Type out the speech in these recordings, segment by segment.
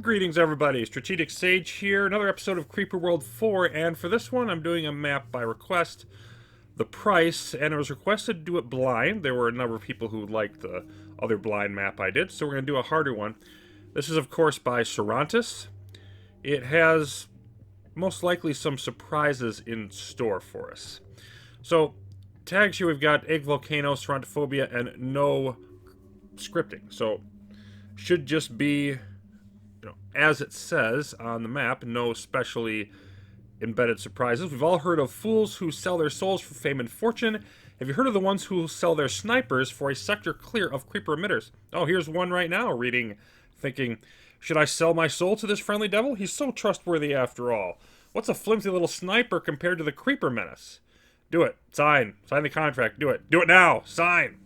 Greetings, everybody. Strategic Sage here. Another episode of Creeper World 4, and for this one, I'm doing a map by request. The price, and it was requested to do it blind. There were a number of people who liked the other blind map I did, so we're going to do a harder one. This is, of course, by Sorrontis. It has most likely some surprises in store for us. So, tags here we've got Egg Volcano, Sorrontophobia, and no scripting. So, should just be as it says on the map, no specially embedded surprises. We've all heard of fools who sell their souls for fame and fortune. Have you heard of the ones who sell their snipers for a sector clear of creeper emitters? Oh, here's one right now reading, thinking, should I sell my soul to this friendly devil? He's so trustworthy after all. What's a flimsy little sniper compared to the creeper menace? Do it. Sign. Sign the contract. Do it. Do it now. Sign.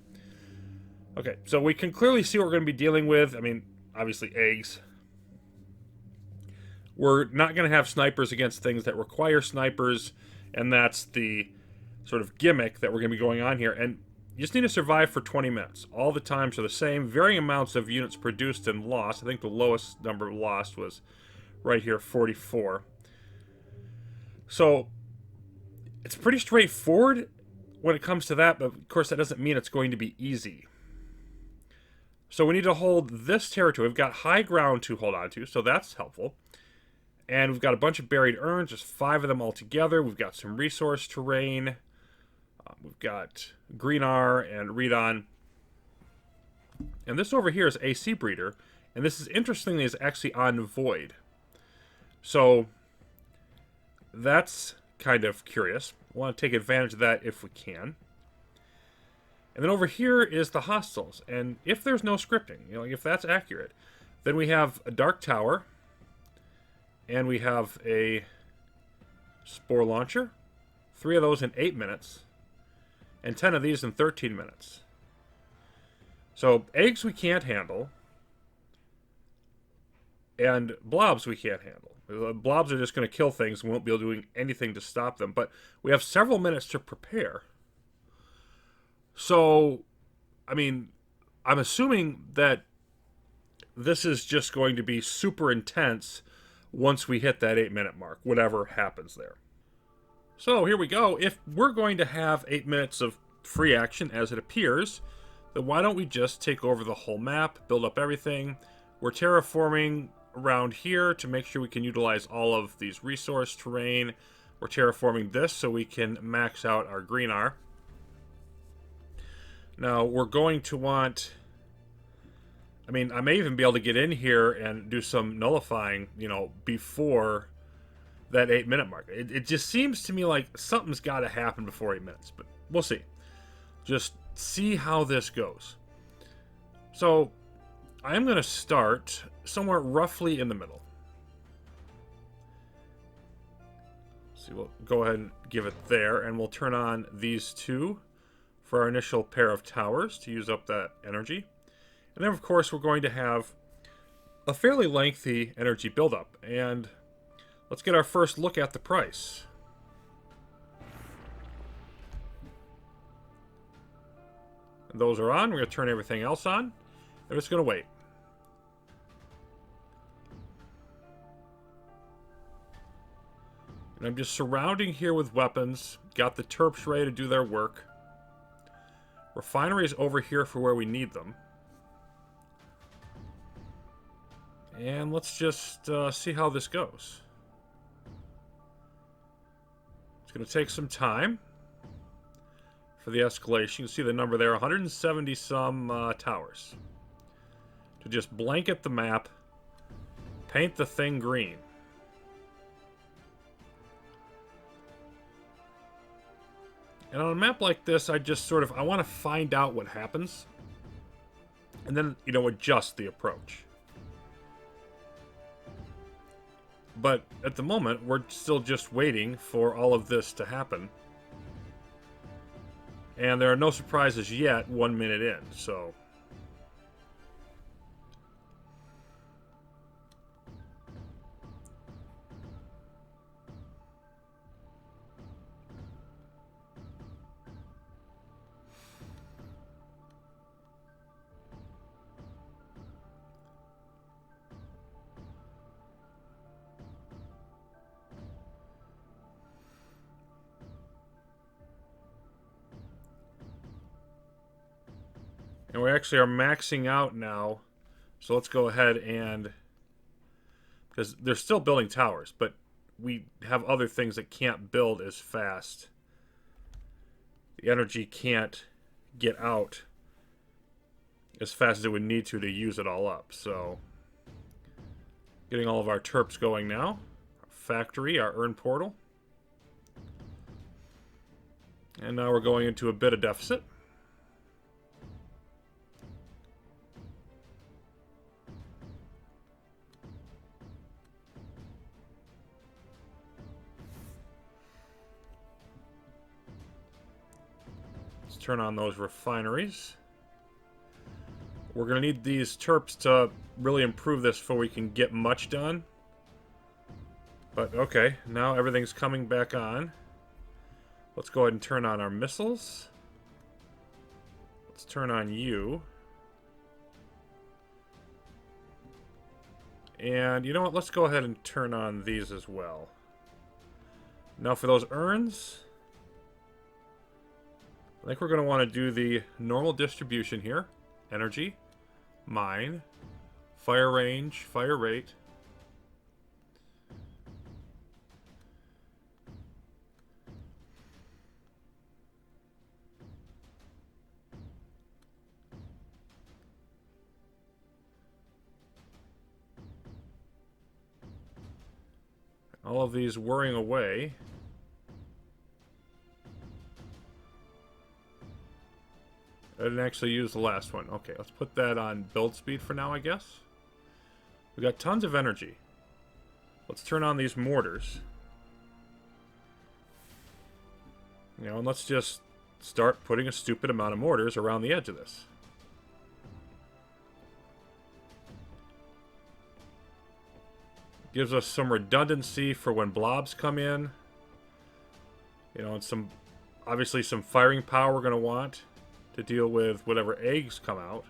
Okay, so we can clearly see what we're going to be dealing with. I mean, obviously eggs. We're not going to have snipers against things that require snipers, and that's the sort of gimmick that we're going to be going on here. And you just need to survive for 20 minutes. All the times are the same. Varying amounts of units produced and lost. I think the lowest number lost was right here, 44. So it's pretty straightforward when it comes to that, but of course that doesn't mean it's going to be easy. So we need to hold this territory. We've got high ground to hold on to, so that's helpful. And we've got a bunch of buried urns, just 5 of them all together. We've got some resource terrain. We've got Greenar and Redon. And this over here is AC Breeder. And this is, interestingly, is actually on Void. So that's kind of curious. We want to take advantage of that if we can. And then over here is the hostiles. And if there's no scripting, if that's accurate, then we have a Dark Tower. And we have a Spore Launcher. 3 of those in 8 minutes. And 10 of these in 13 minutes. So, eggs we can't handle. And blobs we can't handle. Blobs are just going to kill things. We won't be able to do anything to stop them. But we have several minutes to prepare. So, I mean, I'm assuming that this is just going to be super intense once we hit that 8-minute mark, whatever happens there. So here we go. If we're going to have 8 minutes of free action as it appears, then why don't we just take over the whole map, build up everything. We're terraforming around here to make sure we can utilize all of these resource terrain. We're terraforming this so we can max out our Greenar. Now we're going to want, I mean, I may even be able to get in here and do some nullifying, before that 8-minute mark. It just seems to me like something's got to happen before 8 minutes, but we'll see. Just see how this goes. So, I'm going to start somewhere roughly in the middle. So we'll go ahead and give it there, and we'll turn on these 2 for our initial pair of towers to use up that energy. And then, of course, we're going to have a fairly lengthy energy buildup. And let's get our first look at the price. And those are on. We're going to turn everything else on. And it's going to wait. And I'm just surrounding here with weapons. Got the Terps ready to do their work. Refineries over here for where we need them. And let's just see how this goes. It's going to take some time for the escalation. You can see the number there, 170 some towers. To just blanket the map, paint the thing green. And on a map like this, I just I want to find out what happens. And then, adjust the approach. But at the moment, we're still just waiting for all of this to happen. And there are no surprises yet 1 minute in, so And we actually are maxing out now. So let's go ahead and... because they're still building towers, but we have other things that can't build as fast. The energy can't get out as fast as it would need to use it all up. So, getting all of our terps going now. Our factory, our urn portal. And now we're going into a bit of deficit. Let's turn on those refineries. We're going to need these terps to really improve this before we can get much done. But okay, now everything's coming back on. Let's go ahead and turn on our missiles. Let's turn on you. And you know what? Let's go ahead and turn on these as well. Now for those urns, I think we're going to want to do the normal distribution here. Energy, mine, fire range, fire rate. All of these whirring away. I didn't actually use the last one. Okay, let's put that on build speed for now, I guess. We got tons of energy. Let's turn on these mortars. You know, and let's just start putting a stupid amount of mortars around the edge of this. Gives us some redundancy for when blobs come in. You know, and some, obviously some firing power we're going to want to deal with whatever eggs come out.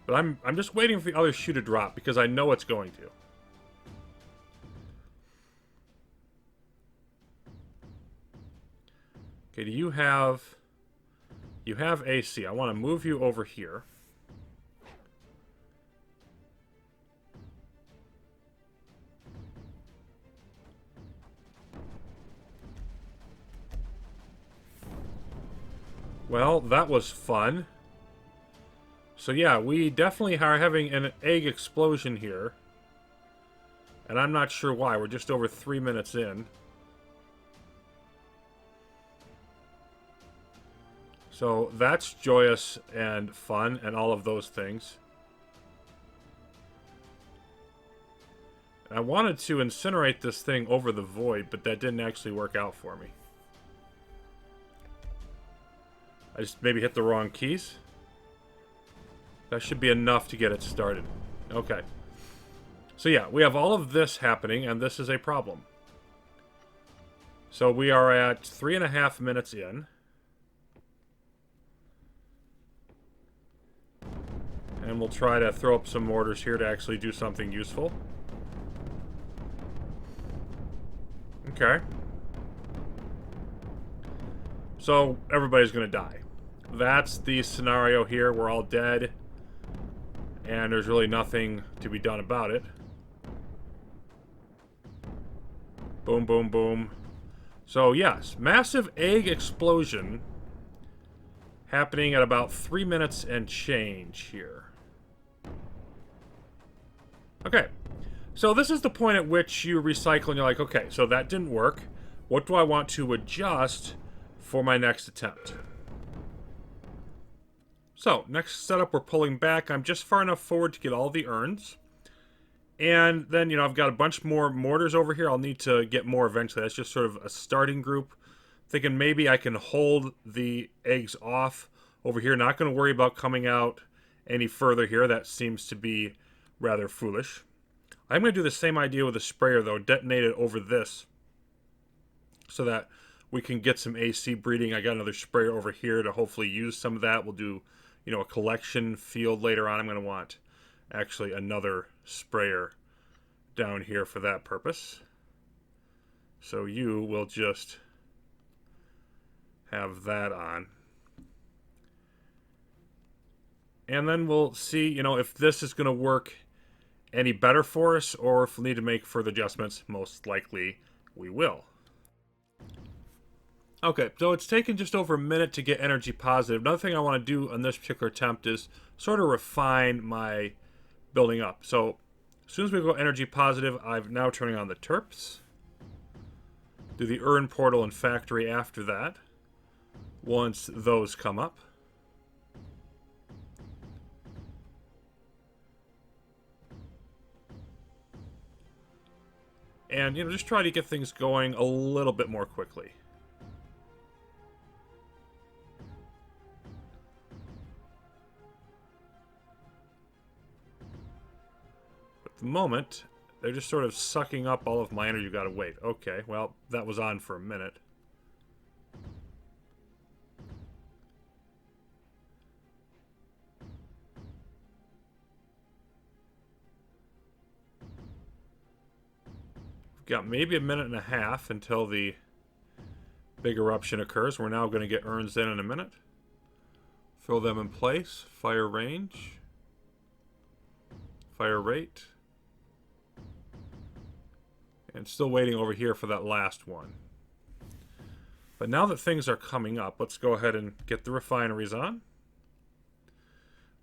But I'm just waiting for the other shoe to drop because I know it's going to. Okay, do you have AC? I want to move you over here. Well, that was fun. So yeah, we definitely are having an egg explosion here. And I'm not sure why. We're just over 3 minutes in. So that's joyous and fun and all of those things. I wanted to incinerate this thing over the void, but that didn't actually work out for me. I just maybe hit the wrong keys. That should be enough to get it started. Okay. So yeah, we have all of this happening, and this is a problem. So we are at 3.5 minutes in. And we'll try to throw up some mortars here to actually do something useful. Okay. So everybody's going to die. That's the scenario here. We're all dead. And there's really nothing to be done about it. Boom, boom, boom. So yes, massive egg explosion happening at about 3 minutes and change here. Okay. So this is the point at which you recycle and you're like, okay, so that didn't work. What do I want to adjust for my next attempt? So, next setup, we're pulling back. I'm just far enough forward to get all the urns. And then, you know, I've got a bunch more mortars over here. I'll need to get more eventually. That's just sort of a starting group. Thinking maybe I can hold the eggs off over here. Not going to worry about coming out any further here. That seems to be rather foolish. I'm going to do the same idea with the sprayer, though. Detonate it over this so that we can get some AC breeding. I got another sprayer over here to hopefully use some of that. We'll do, you know, a collection field later on. I'm going to want actually another sprayer down here for that purpose. So you will just have that on. And then we'll see, you know, if this is going to work any better for us, or if we need to make further adjustments. Most likely we will. Okay, so it's taken just over a minute to get energy positive. Another thing I want to do on this particular attempt is sort of refine my building up. So as soon as we go energy positive, I'm now turning on the terps. Do the urn portal and factory after that, once those come up. And, you know, just try to get things going a little bit more quickly. At the moment, they're just sort of sucking up all of my energy. You gotta wait. Okay, well, that was on for a minute. Got maybe a minute and a half until the big eruption occurs. We're now going to get urns in a minute. Throw them in place. Fire range. Fire rate. And still waiting over here for that last one. But now that things are coming up, let's go ahead and get the refineries on.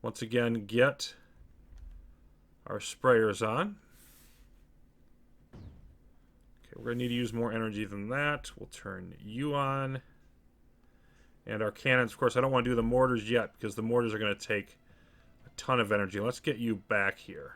Once again, get our sprayers on. We're going to need to use more energy than that. We'll turn you on. And our cannons, of course, I don't want to do the mortars yet because the mortars are going to take a ton of energy. Let's get you back here.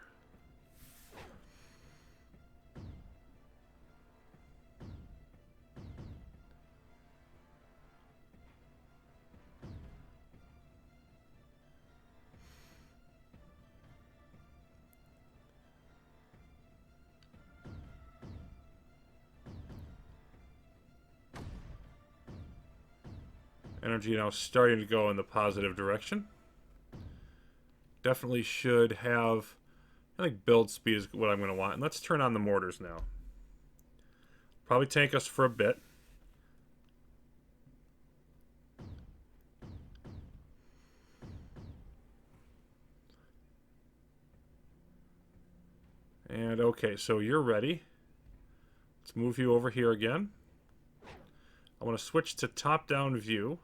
Energy now starting to go in the positive direction. Definitely should have, I think build speed is what I'm going to want. And let's turn on the mortars now. Probably take us for a bit. And okay, so you're ready. Let's move you over here again. I want to switch to top-down view.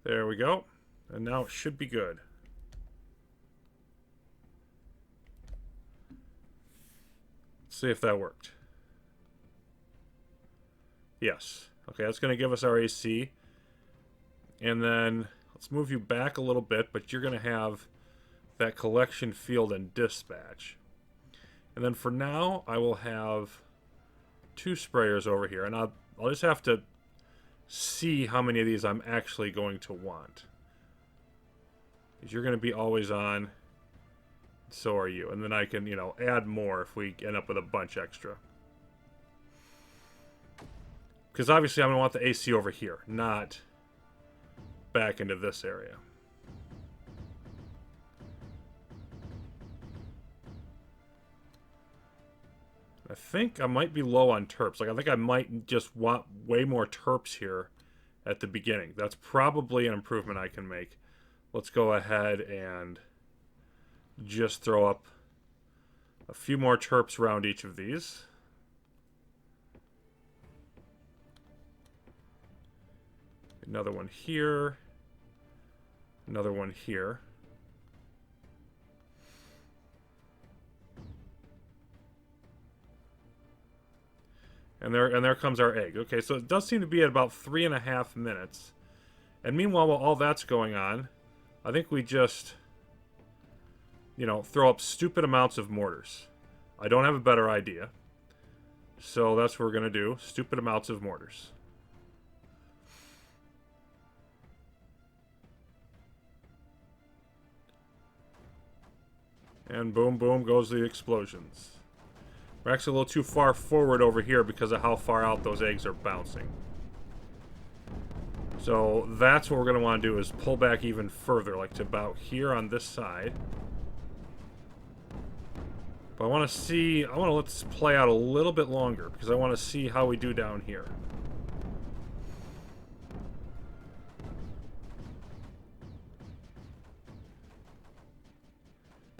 There we go. And now it should be good. Let's see if that worked. Yes. Okay, that's going to give us our AC. And then let's move you back a little bit, but you're going to have that collection field and dispatch. And then for now, I will have 2 sprayers over here. And I'll just have to see how many of these I'm actually going to want. Because you're going to be always on. So are you. And then I can, you know, add more if we end up with a bunch extra. Because obviously I'm going to want the AC over here, not back into this area. I think I might be low on terps. Like, I think I might just want way more terps here at the beginning. That's probably an improvement I can make. Let's go ahead and just throw up a few more terps around each of these. Another one here. Another one here. And there comes our egg. Okay, so it does seem to be at about 3.5 minutes. And meanwhile, while all that's going on, I think we just, you know, throw up stupid amounts of mortars. I don't have a better idea. So that's what we're going to do. Stupid amounts of mortars. And boom, boom goes the explosions. We're actually a little too far forward over here because of how far out those eggs are bouncing. So that's what we're going to want to do, is pull back even further, like to about here on this side. But I want to see... I want to let this play out a little bit longer, because I want to see how we do down here.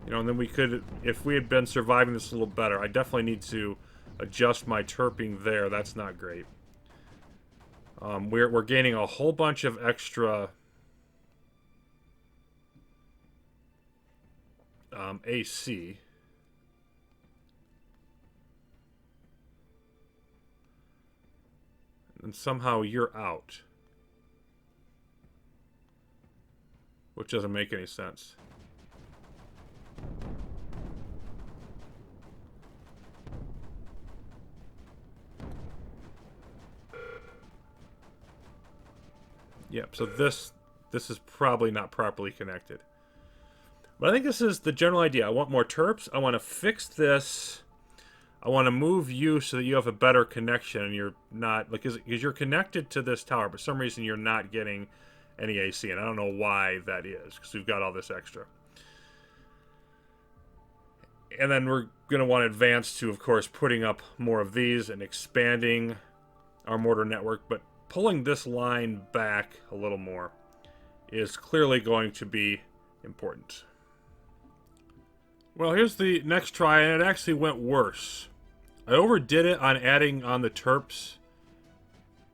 You know, and then we could... If we had been surviving this a little better, I definitely need to adjust my terping there. That's not great. We're gaining a whole bunch of extra... AC. And somehow you're out. Which doesn't make any sense. Yep, so this is probably not properly connected. But I think this is the general idea. I want more terps. I want to fix this. I want to move you so that you have a better connection and you're not... Like, because you're connected to this tower, but for some reason you're not getting any AC. And I don't know why that is, because we've got all this extra. And then we're going to want to advance to, of course, putting up more of these and expanding our mortar network. But pulling this line back a little more is clearly going to be important. Well, here's the next try, and it actually went worse. I overdid it on adding on the terps,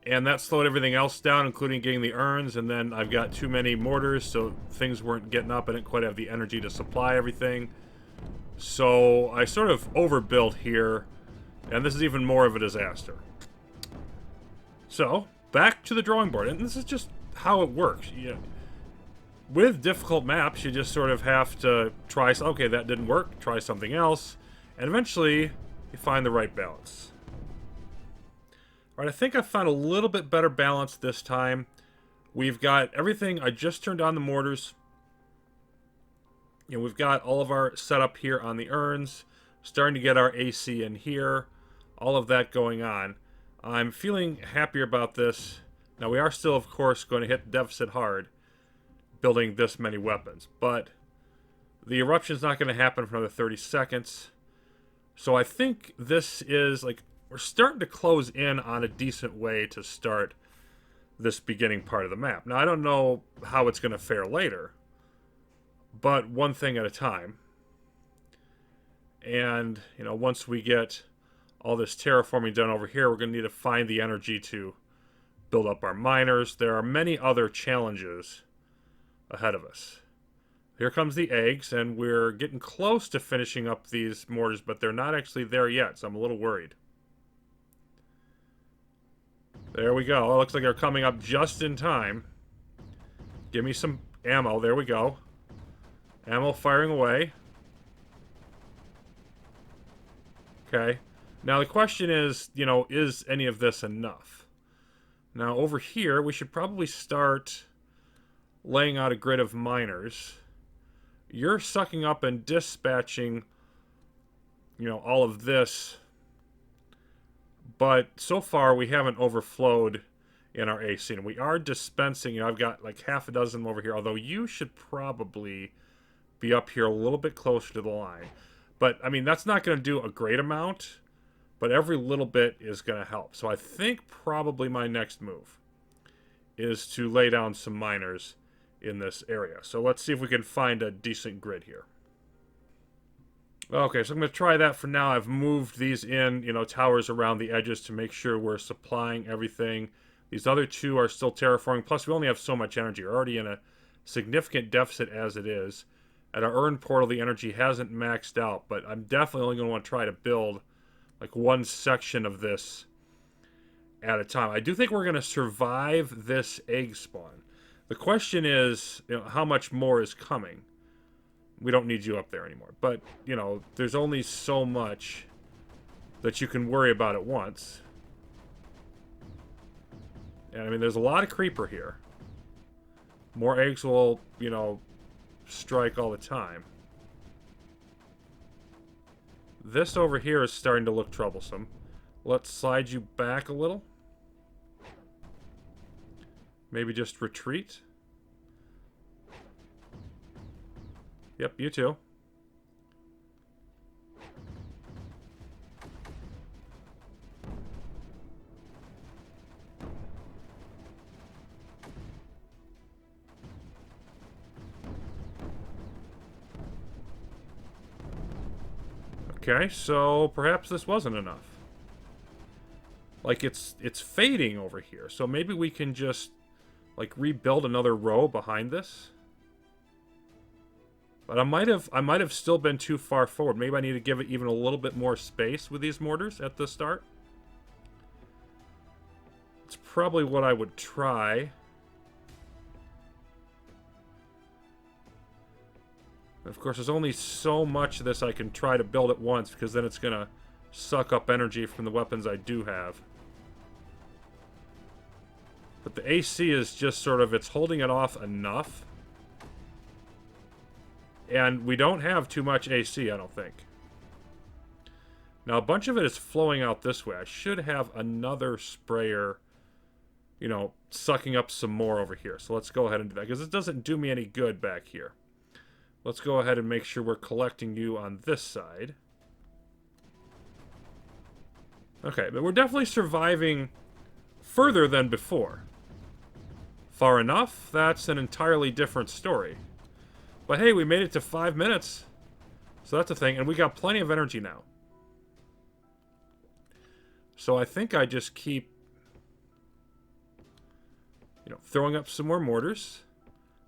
and that slowed everything else down, including getting the urns, and then I've got too many mortars, so things weren't getting up. I didn't quite have the energy to supply everything. So I sort of overbuilt here, and this is even more of a disaster. So, back to the drawing board, and this is just how it works. With difficult maps, you just sort of have to try, okay, that didn't work, try something else, and eventually you find the right balance. Alright, I think I found a little bit better balance this time. We've got everything, I just turned on the mortars. We've got all of our setup here on the urns, starting to get our AC in here, all of that going on. I'm feeling happier about this. Now, we are still, of course, going to hit the deficit hard, building this many weapons, but the eruption's not going to happen for another 30 seconds. So I think this is, like, we're starting to close in on a decent way to start this beginning part of the map. Now, I don't know how it's going to fare later, but one thing at a time. And, you know, once we get all this terraforming done over here, we're going to need to find the energy to build up our miners. There are many other challenges ahead of us. Here comes the eggs, and we're getting close to finishing up these mortars, but they're not actually there yet, so I'm a little worried. There we go. It looks like they're coming up just in time. Give me some ammo. There we go. Ammo firing away. Okay. Now the question is, you know, is any of this enough? Now over here, we should probably start laying out a grid of miners. You're sucking up and dispatching, you know, all of this. But so far, we haven't overflowed in our AC. And we are dispensing, you know, I've got like half a dozen over here. Although you should probably be up here a little bit closer to the line. But, I mean, that's not going to do a great amount. But every little bit is going to help. So I think probably my next move is to lay down some miners in this area. So let's see if we can find a decent grid here. Okay, so I'm going to try that for now. I've moved these in, you know, towers around the edges to make sure we're supplying everything. These other two are still terraforming. Plus, we only have so much energy. We're already in a significant deficit as it is. At our urn portal, the energy hasn't maxed out, but I'm definitely only going to want to try to build like one section of this at a time. I do think we're going to survive this egg spawn. The question is, you know, how much more is coming? We don't need you up there anymore. But, you know, there's only so much that you can worry about at once. And, I mean, there's a lot of creeper here. More eggs will, you know, strike all the time. This over here is starting to look troublesome. Let's slide you back a little. Maybe just retreat. Yep, you too. Okay, so perhaps this wasn't enough. Like, it's fading over here. So maybe we can just, like, rebuild another row behind this. But I might have still been too far forward. Maybe I need to give it even a little bit more space with these mortars at the start. It's probably what I would try. Of course, there's only so much of this I can try to build at once, because then it's going to suck up energy from the weapons I do have. But the AC is just sort of, it's holding it off enough. And we don't have too much AC, I don't think. Now, a bunch of it is flowing out this way. I should have another sprayer, you know, sucking up some more over here. So let's go ahead and do that, because it doesn't do me any good back here. Let's go ahead and make sure we're collecting you on this side. Okay, but we're definitely surviving further than before. Far enough? That's an entirely different story. But hey, we made it to 5 minutes. So that's a thing, and we got plenty of energy now. So I think I just keep, you know, throwing up some more mortars.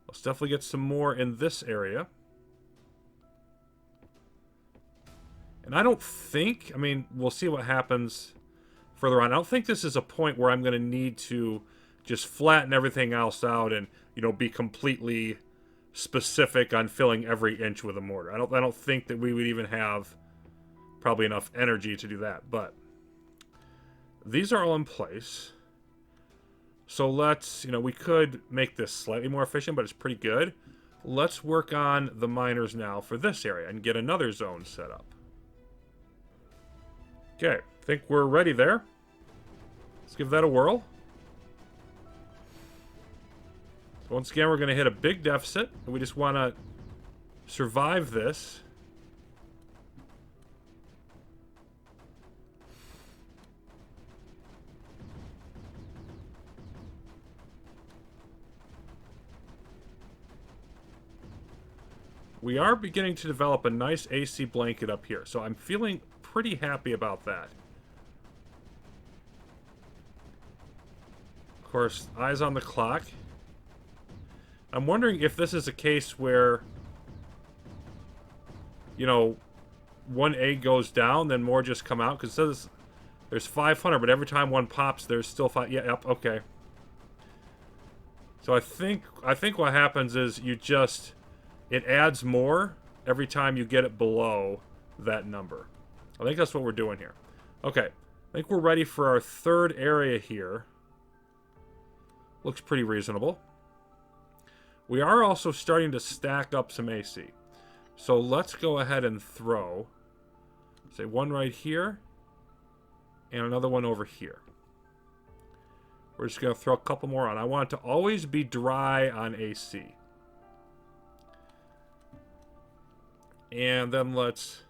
Let's definitely get some more in this area. And I don't think, I mean, we'll see what happens further on. I don't think this is a point where I'm going to need to just flatten everything else out and, you know, be completely specific on filling every inch with a mortar. I don't think that we would even have probably enough energy to do that. But these are all in place. So let's, you know, we could make this slightly more efficient, but it's pretty good. Let's work on the miners now for this area and get another zone set up. Okay, I think we're ready there. Let's give that a whirl. So once again, we're going to hit a big deficit. We just want to survive this. We are beginning to develop a nice AC blanket up here, so I'm feeling pretty happy about that. Of course, eyes on the clock. I'm wondering if this is a case where, you know, one egg goes down, then more just come out, because it says there's 500, but every time one pops, there's still 5. Yeah, yep, okay. So I think what happens is you just, it adds more every time you get it below that number. I think that's what we're doing here. Okay, I think we're ready for our third area here. Looks pretty reasonable. We are also starting to stack up some AC. So let's go ahead and throw, say, one right here and another one over here. We're just going to throw a couple more on. I want it to always be dry on AC. And then let's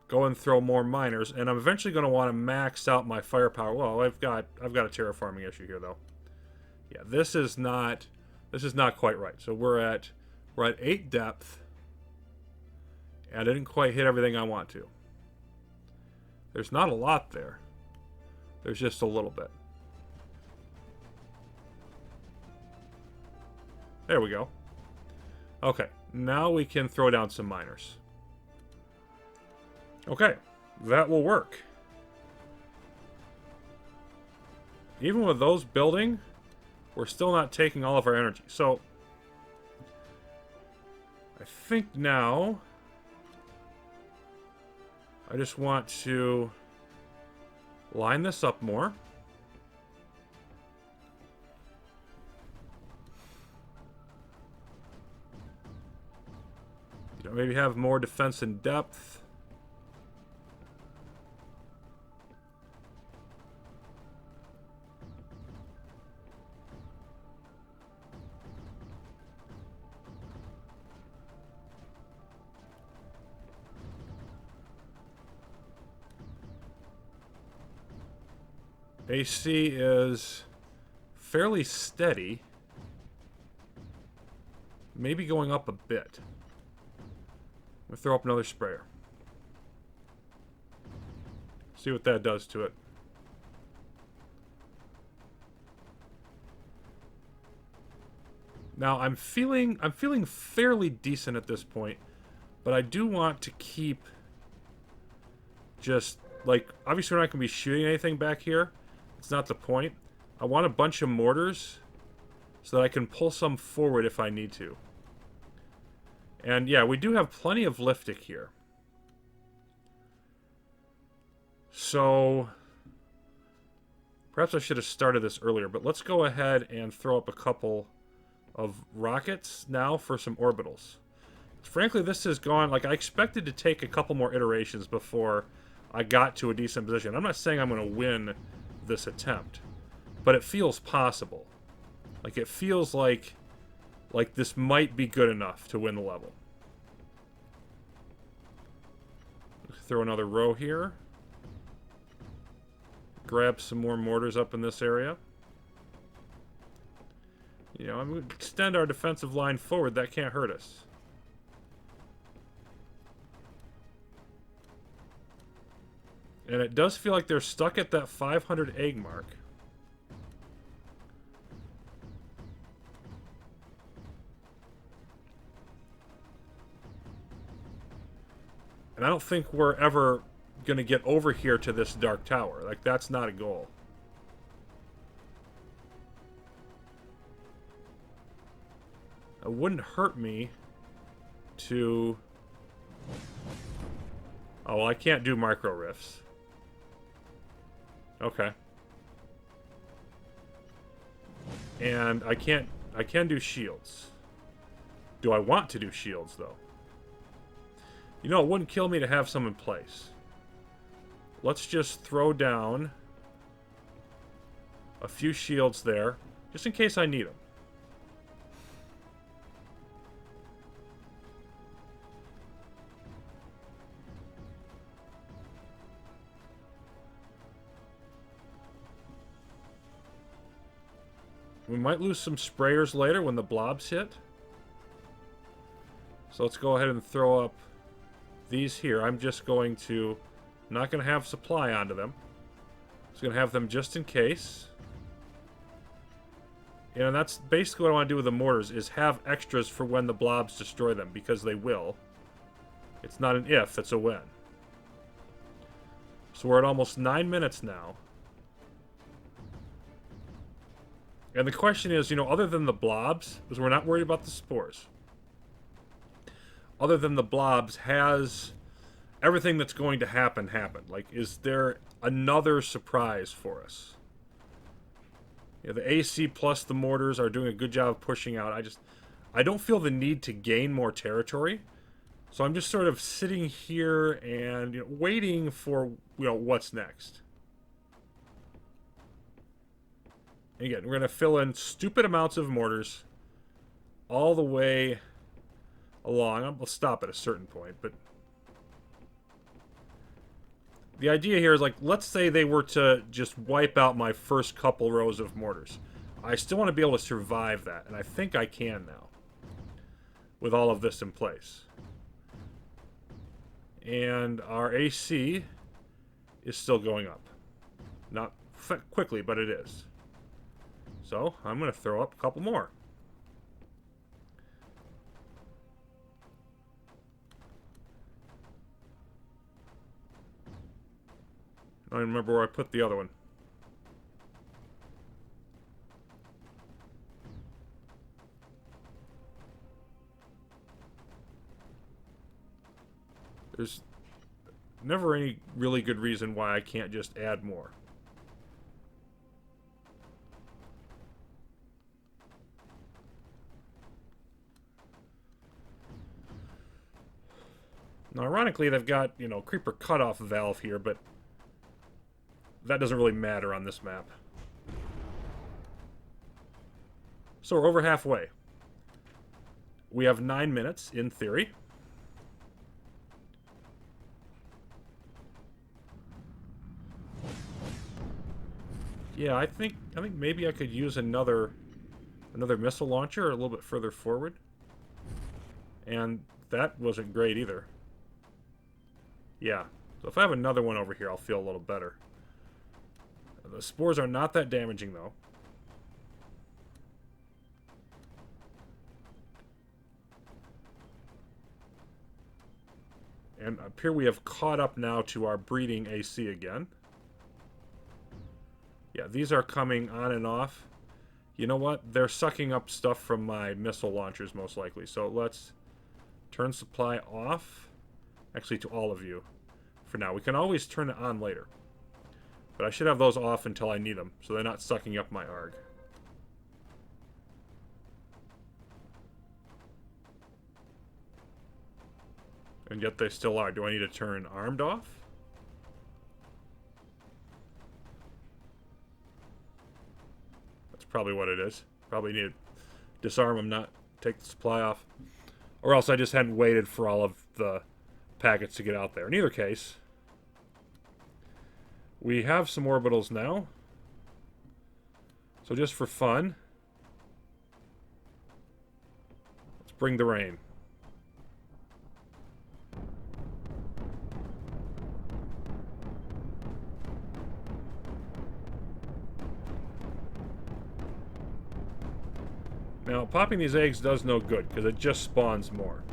go and throw more miners. And I'm eventually going to want to max out my firepower. Well, I've got a terraforming issue here, though. Yeah, this is not quite right. So we're at 8 depth. And I didn't quite hit everything I want to. There's not a lot there. There's just a little bit. There we go. Okay, now we can throw down some miners. Okay, that will work. Even with those building, we're still not taking all of our energy. So, I think now I just want to line this up more. You know, maybe have more defense in depth. AC is fairly steady. Maybe going up a bit. We'll throw up another sprayer. See what that does to it. Now I'm feeling fairly decent at this point, but I do want to keep just like, obviously we're not going to be shooting anything back here. It's not the point. I want a bunch of mortars so that I can pull some forward if I need to. And yeah, we do have plenty of liftic here. So perhaps I should have started this earlier, but let's go ahead and throw up a couple of rockets now for some orbitals. Frankly, this has gone, like, I expected to take a couple more iterations before I got to a decent position. I'm not saying I'm going to win this attempt, but it feels possible. Like, it feels like this might be good enough to win the level. Throw another row here. Grab some more mortars up in this area. You know, I'm going to extend our defensive line forward. That can't hurt us. And it does feel like they're stuck at that 500 egg mark. And I don't think we're ever going to get over here to this dark tower. Like, that's not a goal. It wouldn't hurt me to... Oh, well, I can't do micro rifts. Okay. And I can do shields. Do I want to do shields, though? You know, it wouldn't kill me to have some in place. Let's just throw down a few shields there, just in case I need them. We might lose some sprayers later when the blobs hit. So let's go ahead and throw up these here. I'm just going to... not going to have supply onto them. Just going to have them just in case. And that's basically what I want to do with the mortars, is have extras for when the blobs destroy them, because they will. It's not an if, it's a when. So we're at almost 9 minutes now. And the question is, you know, other than the blobs, because we're not worried about the spores. Other than the blobs, has everything that's going to happen happened? Like, is there another surprise for us? You know, the AC plus the mortars are doing a good job of pushing out. I don't feel the need to gain more territory. So I'm just sort of sitting here and, you know, waiting for, you know, what's next. Again, we're going to fill in stupid amounts of mortars all the way along. We'll stop at a certain point, but the idea here is, like, let's say they were to just wipe out my first couple rows of mortars. I still want to be able to survive that, and I think I can now with all of this in place. And our AC is still going up. Not quickly, but it is. So, I'm going to throw up a couple more. I don't even remember where I put the other one. There's never any really good reason why I can't just add more. Now, ironically, they've got, you know, creeper cutoff valve here, but that doesn't really matter on this map. So we're over halfway. We have 9 minutes, in theory. Yeah, I think maybe I could use another missile launcher a little bit further forward. And that wasn't great either. Yeah, So if I have another one over here, I'll feel a little better. The spores are not that damaging, though. And up here we have caught up now to our breeding AC again. Yeah, these are coming on and off. You know what? They're sucking up stuff from my missile launchers, most likely. So let's turn supply off. Actually, to all of you for now. We can always turn it on later. But I should have those off until I need them, so they're not sucking up my ARG. And yet they still are. Do I need to turn armed off? That's probably what it is. Probably need to disarm them, not take the supply off. Or else I just hadn't waited for all of the packets to get out there. In either case, we have some orbitals now. So just for fun, let's bring the rain. Now, popping these eggs does no good, because it just spawns more.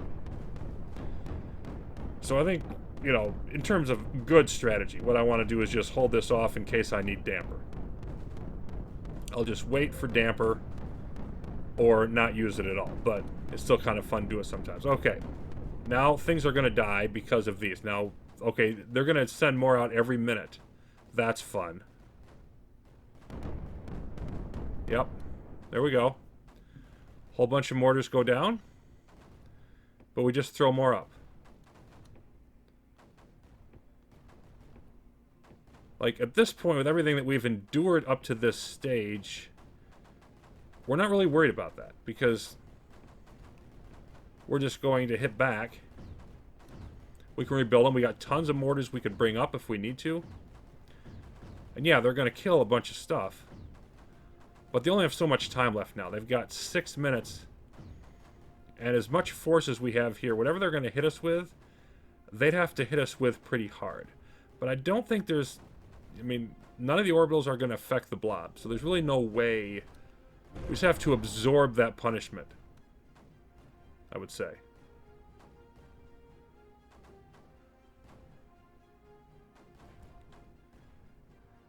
So I think, you know, in terms of good strategy, what I want to do is just hold this off in case I need damper. I'll just wait for damper, or not use it at all, but it's still kind of fun to do it sometimes. Okay, now things are going to die because of these. Now, okay, they're going to send more out every minute. That's fun. Yep, there we go. Whole bunch of mortars go down, but we just throw more up. Like, at this point, with everything that we've endured up to this stage, we're not really worried about that, because we're just going to hit back. We can rebuild them. We got tons of mortars we could bring up if we need to. And yeah, they're going to kill a bunch of stuff. But they only have so much time left now. They've got 6 minutes. And as much force as we have here, whatever they're going to hit us with, they'd have to hit us with pretty hard. But I don't think there's... I mean, none of the orbitals are going to affect the blob. So there's really no way... We just have to absorb that punishment, I would say.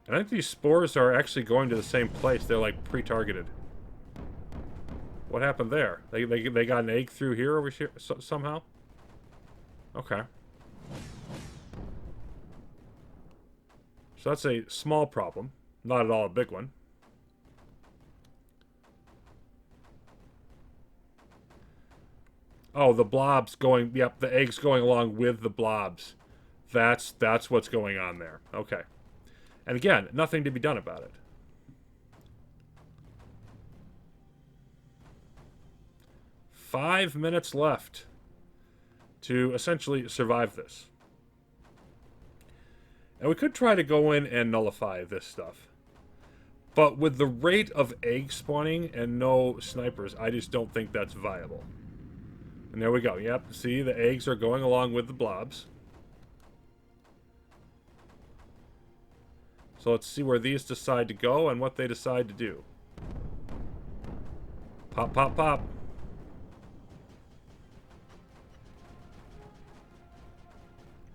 And I think these spores are actually going to the same place. They're like pre-targeted. What happened there? They got an egg through here over here somehow? Okay. So that's a small problem. Not at all a big one. Oh, the blobs going... Yep, the eggs going along with the blobs. That's what's going on there. Okay. And again, nothing to be done about it. Five minutes left to essentially survive this. And we could try to go in and nullify this stuff. But with the rate of egg spawning and no snipers, I just don't think that's viable. And there we go. Yep, see, the eggs are going along with the blobs. So let's see where these decide to go and what they decide to do. Pop, pop, pop.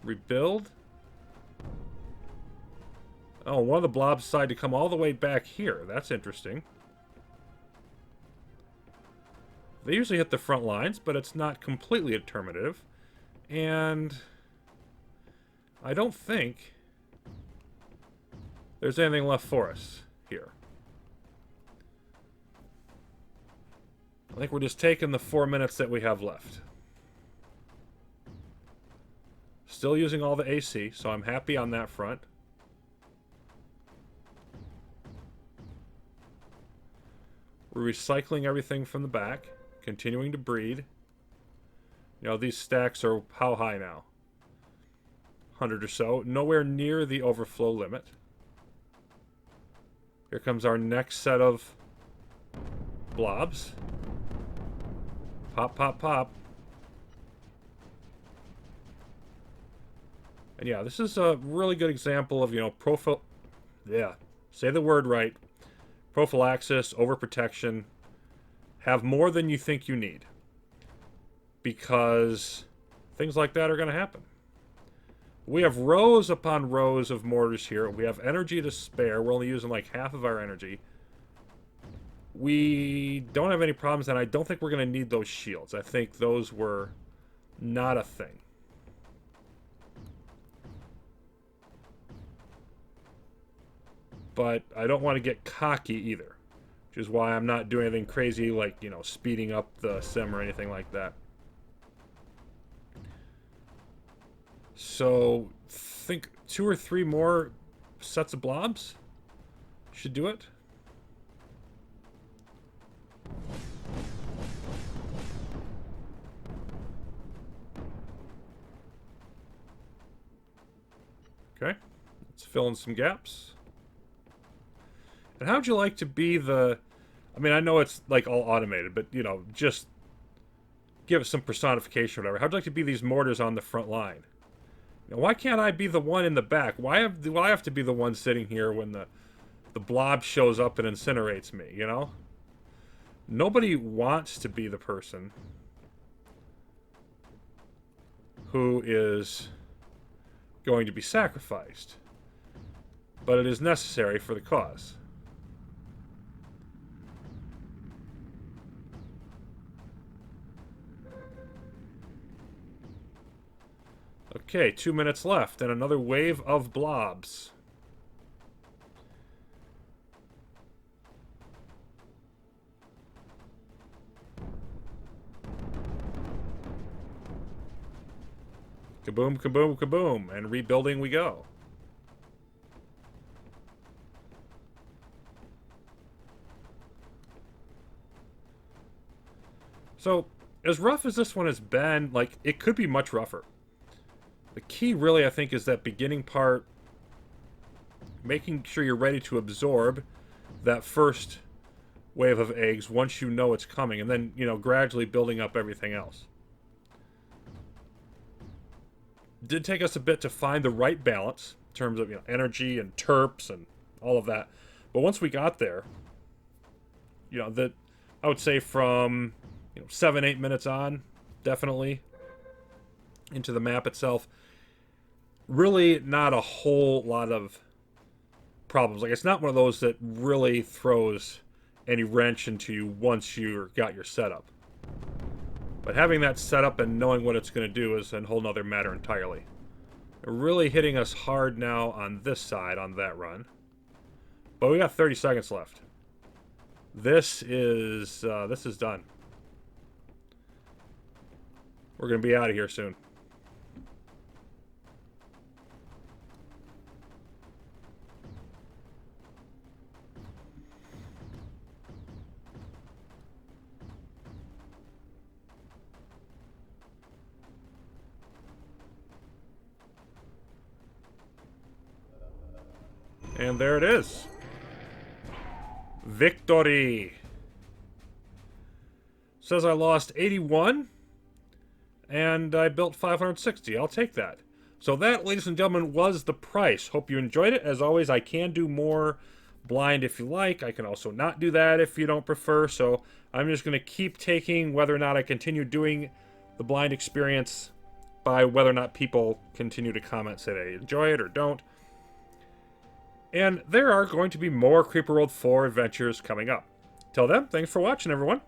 Rebuild. Oh, one of the blobs decided to come all the way back here. That's interesting. They usually hit the front lines, but it's not completely determinative. And I don't think there's anything left for us here. I think we're just taking the 4 minutes that we have left. Still using all the AC, so I'm happy on that front. We're recycling everything from the back, continuing to breed. You know, these stacks are how high now? 100 or so. Nowhere near the overflow limit. Here comes our next set of blobs. Pop, pop, pop. And yeah, this is a really good example of, yeah, say the word right. Prophylaxis, overprotection. Have more than you think you need. Because things like that are going to happen. We have rows upon rows of mortars here. We have energy to spare. We're only using like half of our energy. We don't have any problems, and I don't think we're going to need those shields. I think those were not a thing. But I don't want to get cocky either, which is why I'm not doing anything crazy like, speeding up the sim or anything like that. So, think 2 or 3 more sets of blobs should do it. Okay, let's fill in some gaps. And how'd you like to be the... I mean, I know it's like all automated, but, just give it some personification or whatever. How'd you like to be these mortars on the front line? Why can't I be the one in the back? Why do I have to be the one sitting here when the blob shows up and incinerates me, Nobody wants to be the person who is going to be sacrificed. But it is necessary for the cause. Okay, 2 minutes left, and another wave of blobs. Kaboom, kaboom, kaboom, and rebuilding we go. So, as rough as this one has been, like, it could be much rougher. The key really, I think, is that beginning part, making sure you're ready to absorb that first wave of eggs once you know it's coming, and then, gradually building up everything else. It did take us a bit to find the right balance in terms of, energy and terps and all of that. But once we got there, that I would say from, 7-8 minutes on, definitely, into the map itself, really not a whole lot of problems. Like, it's not one of those that really throws any wrench into you once you got your setup. But having that setup and knowing what it's going to do is a whole nother matter entirely. They're really hitting us hard now on this side, on that run. But we got 30 seconds left. This is done. We're going to be out of here soon. And there it is. Victory. Says I lost 81 and I built 560. I'll take that. So that, ladies and gentlemen, was the price. Hope you enjoyed it. As always, I can do more blind if you like. I can also not do that if you don't prefer. So I'm just going to keep taking whether or not I continue doing the blind experience by whether or not people continue to comment, say they enjoy it or don't. And there are going to be more Creeper World 4 adventures coming up. Till then, thanks for watching, everyone.